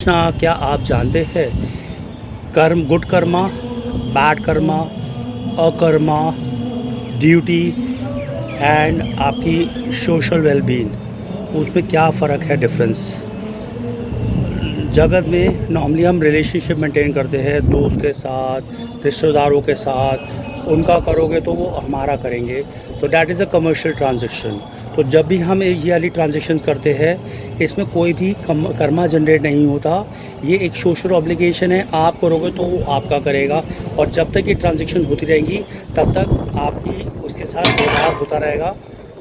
कृष्णा, क्या आप जानते हैं कर्म, गुड कर्मा, बैड कर्मा, अकर्मा, ड्यूटी एंड आपकी सोशल वेलबींग, उसमें क्या फ़र्क है, डिफरेंस? जगत में नॉर्मली हम रिलेशनशिप मेंटेन करते हैं दोस्त के साथ, रिश्तेदारों के साथ। उनका करोगे तो वो हमारा करेंगे, तो that is a commercial transaction. तो जब भी हम ये वाली ट्रांजेक्शन्स करते हैं, इसमें कोई भी कर्मा जनरेट नहीं होता। ये एक सोशल ऑब्लिगेशन है, आप करोगे तो वो आपका करेगा। और जब तक ये ट्रांजेक्शन होती रहेंगी तब तक आपकी उसके साथ व्यवहार होता रहेगा।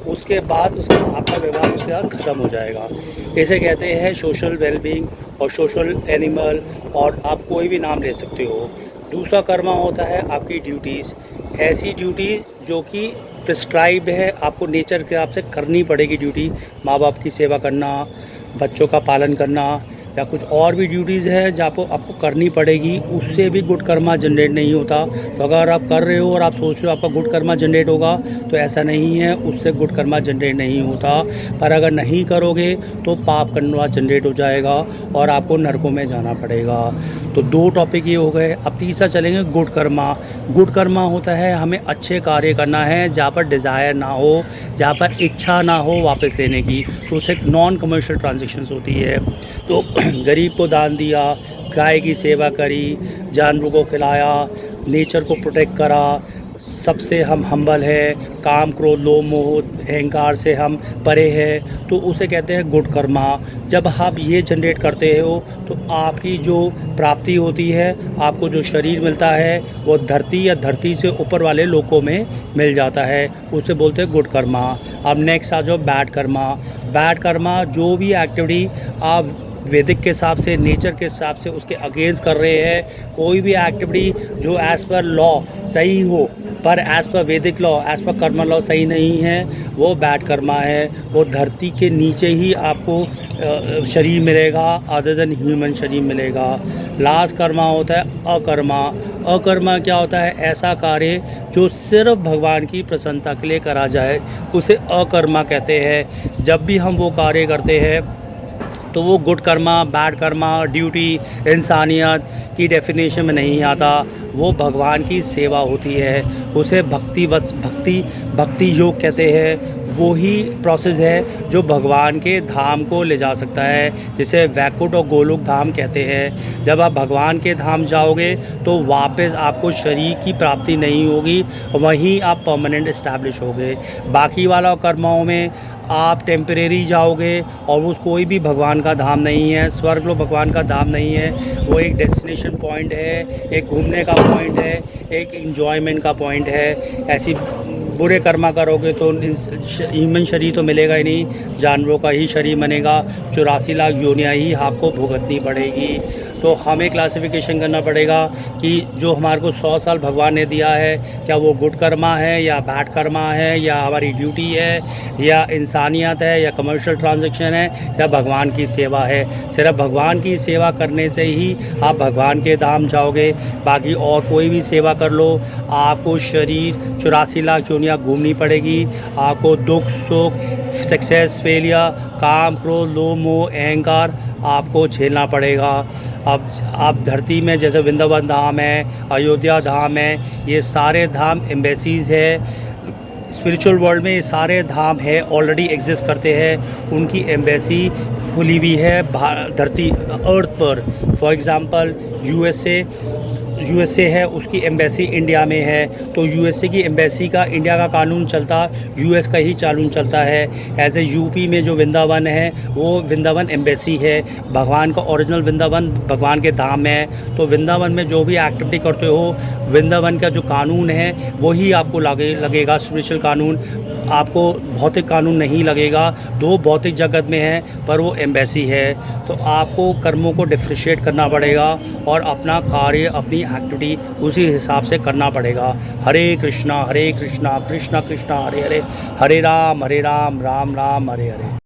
उसके बाद उसका आपका व्यवहार उसके साथ ख़त्म हो जाएगा। इसे कहते हैं सोशल वेलबींग और सोशल एनिमल, और आप कोई भी नाम ले सकते हो। दूसरा कर्मा होता है आपकी ड्यूटीज़, ऐसी ड्यूटी जो कि प्रिस्क्राइब है, आपको नेचर के हिसाब से करनी पड़ेगी ड्यूटी। माँ बाप की सेवा करना, बच्चों का पालन करना, या कुछ और भी ड्यूटीज़ है जहाँ पर आपको करनी पड़ेगी, उससे भी गुड कर्मा जनरेट नहीं होता। तो अगर आप कर रहे हो और आप सोच रहे हो आपका गुड कर्मा जनरेट होगा, तो ऐसा नहीं है, उससे गुड कर्मा जनरेट नहीं होता। पर अगर नहीं करोगे तो पाप कर्मा जनरेट हो जाएगा और आपको नरकों में जाना पड़ेगा। तो दो टॉपिक ये हो गए। अब तीसरा चलेंगे गुड कर्मा। गुड कर्मा होता है हमें अच्छे कार्य करना है जहाँ पर डिज़ायर ना हो, जहाँ पर इच्छा ना हो वापस लेने की, तो उसे नॉन कमर्शियल ट्रांजेक्शन्स होती है। तो गरीब को दान दिया, गाय की सेवा करी, जानवरों को खिलाया, नेचर को प्रोटेक्ट करा, सबसे हम हम्बल है, काम क्रोध लोभ मोह अहंकार से हम परे हैं, तो उसे कहते हैं गुड कर्मा। जब आप ये जनरेट करते हो तो आपकी जो प्राप्ति होती है, आपको जो शरीर मिलता है, वो धरती या धरती से ऊपर वाले लोकों में मिल जाता है, उसे बोलते हैं गुड कर्मा। अब नेक्स्ट आ जाओ बैड कर्मा। बैड कर्मा जो भी एक्टिविटी आप वैदिक के हिसाब से, नेचर के हिसाब से उसके अगेंस्ट कर रहे हैं, कोई भी एक्टिविटी जो एज़ पर लॉ सही हो पर एज़ पर वैदिक law, as per Karma law सही नहीं है, वो बैड कर्मा है। वो धरती के नीचे ही आपको शरीर मिलेगा, अदर देन ह्यूमन शरीर मिलेगा। लास्ट कर्मा होता है अकर्मा। अकर्मा क्या होता है? ऐसा कार्य जो सिर्फ भगवान की प्रसन्नता के लिए करा जाए, उसे अकर्मा कहते हैं। जब भी हम वो कार्य करते हैं तो वो good karma, bad Karma, duty, इंसानियत की डेफिनेशन में नहीं आता। वो भगवान की सेवा होती है, उसे भक्ति योग कहते हैं। वो ही प्रोसेस है जो भगवान के धाम को ले जा सकता है, जिसे वैकुंठ और गोलोक धाम कहते हैं। जब आप भगवान के धाम जाओगे तो वापस आपको शरीर की प्राप्ति नहीं होगी, वहीं आप परमानेंट इस्टेब्लिश होगे। बाकी वाला कर्माओं में आप टेम्परेरी जाओगे और वो कोई भी भगवान का धाम नहीं है। स्वर्ग लोक भगवान का धाम नहीं है, वो एक डेस्टिनेशन पॉइंट है, एक घूमने का पॉइंट है, एक एंजॉयमेंट का पॉइंट है। ऐसी बुरे कर्मा करोगे तो ह्यूमन शरीर तो मिलेगा ही नहीं, जानवरों का ही शरीर बनेगा। 84 लाख योनियाँ ही आपको भुगतनी पड़ेगी। तो हमें क्लासिफिकेशन करना पड़ेगा कि जो हमारे को 100 साल भगवान ने दिया है, क्या वो गुड कर्मा है या बैड कर्मा है, या हमारी ड्यूटी है, या इंसानियत है, या कमर्शियल ट्रांजैक्शन है, या भगवान की सेवा है। सिर्फ भगवान की सेवा करने से ही आप भगवान के धाम जाओगे। बाकी और कोई भी सेवा कर लो, आपको शरीर 84 लाख योनियाँ घूमनी पड़ेगी। आपको दुख सुख, सक्सेस फेलियर, काम क्रोध लोभ मोह अहंकार आपको झेलना पड़ेगा। अब आप धरती में जैसे वृंदावन धाम है, अयोध्या धाम है, ये सारे धाम एम्बेसीज़ है। स्पिरिचुअल वर्ल्ड में ये सारे धाम है, ऑलरेडी एग्जिस्ट करते हैं, उनकी एम्बेसी खुली हुई है धरती अर्थ पर। फॉर एग्ज़ाम्पल यूएसए है, उसकी एम्बेसी इंडिया में है, तो यूएसए की एम्बेसी का इंडिया का कानून चलता, यूएस का ही कानून चलता है। ऐसे यूपी में जो वृंदावन है, वो वृंदावन एम्बेसी है। भगवान का ओरिजिनल वृंदावन भगवान के धाम है, तो वृंदावन में जो भी एक्टिविटी करते हो, वृंदावन का जो कानून है वही आपको लगेगा। स्पिरिचुअल कानून आपको भौतिक कानून नहीं लगेगा। दो भौतिक जगत में है पर वो एम्बेसी है। तो आपको कर्मों को डिफ्रेंशिएट करना पड़ेगा और अपना कार्य, अपनी एक्टिविटी उसी हिसाब से करना पड़ेगा। हरे कृष्णा कृष्णा कृष्णा हरे हरे, हरे राम राम राम हरे हरे।